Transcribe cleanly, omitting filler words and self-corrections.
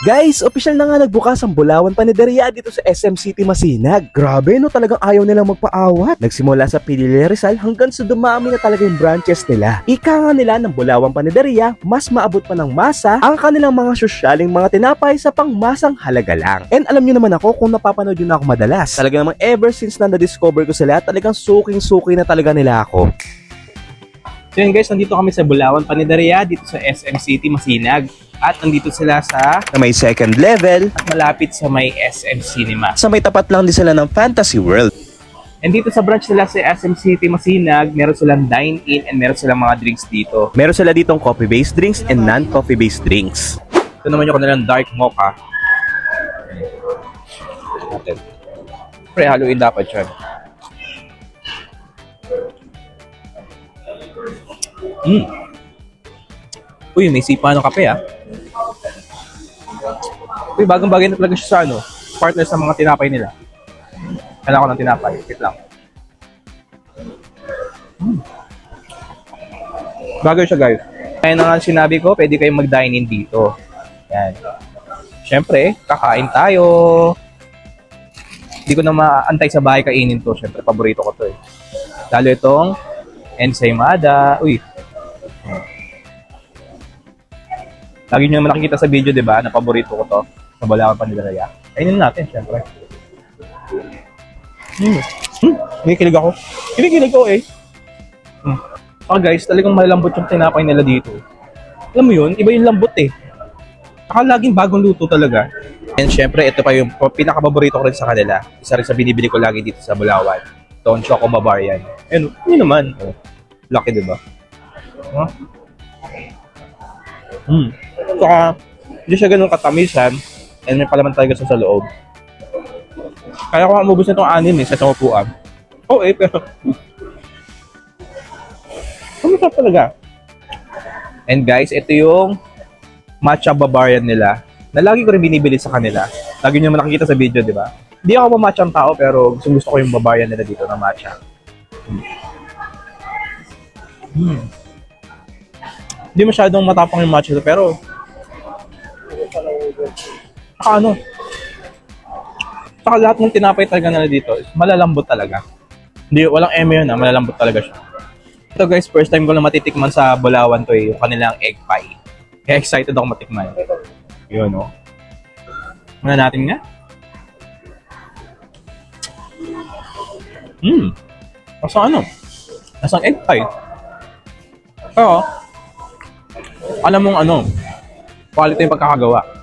Guys, opisyal na nga nagbukas ang Bulawan Panaderia dito sa SM City Masinag. Grabe no, talagang ayaw nilang magpaawat. Nagsimula sa Pilila Rizal hanggang sa dumami na talaga yung branches nila. Ika nga nila ng Bulawan Panaderia, mas maabot pa ng masa ang kanilang mga sosyaling mga tinapay sa pangmasang halaga lang. And alam nyo naman ako kung napapanood yun na ako madalas. Talaga namang ever since na na-discover ko sila, talagang suking-suki na talaga nila ako. So yun guys, nandito kami sa Bulawan Panaderia dito sa SM City Masinag. At nandito sila sa May second level, at malapit sa may SM Cinema. sa may tapat lang din sila ng Fantasy World. And dito sa branch nila sa SM City Masinag, meron silang dine-in and meron silang mga drinks dito. Meron sila ditong coffee-based drinks and non-coffee-based drinks. Ito naman yung kanilang dark mocha. Natin. Pre, haluin dapat yan. Uy, may sipa ng kape ah. Uy, bagong bagay na talaga siya sa partner sa mga tinapay nila. Kailangan ko ng tinapay. Wait lang. Bagay siya guys. Kaya na nga sinabi ko, pwede kayong mag-dine-in dito. Yan. Siyempre, kakain tayo. Hindi ko na maantay sa bahay kainin to. Siyempre, paborito ko to eh. Lalo itong ensaymada. Uy. Lagi nyo naman nakikita sa video, di ba? Na paborito ko to. Sa Bulawan Panaderia. Kainin natin, siyempre. Kinikilig ako. Kinikilig ko eh. Guys, talagang malambot yung tinapay nila dito. Alam mo yun, iba yung lambot eh. Saka laging bagong luto talaga. And syempre, ito pa yung pinakapaborito ko rin sa kanila. Isa rin sa binibili ko lagi dito sa Bulawan. Ito ang Choco Bavarian. And yun naman. Lucky, di ba? Huh? Saka, hindi siya ganun katamisan. And may palaman talaga sa loob. Kaya ko umubos na itong anim sa isang upuan. Oo pero... Masarap talaga. And guys, ito yung matcha Bavarian nila. Na lagi ko rin binibili sa kanila. Lagi nyo naman nakikita sa video, di ba? Hindi ako matcha tao, pero gusto ko yung Bavarian nila dito na matcha. Hindi masyadong matapang yung matcha ito, pero... Saka lahat ng tinapay talaga nila dito, malalambot talaga. Hindi, walang eme yun malalambot talaga siya. Ito guys, first time ko lang matitikman sa Bulawan to yung kanilang egg pie. Kaya excited ako matikman. Yun o. Muna natin nga. Nasang Nasang egg pie. Pero, alam mong quality yung pagkakagawa.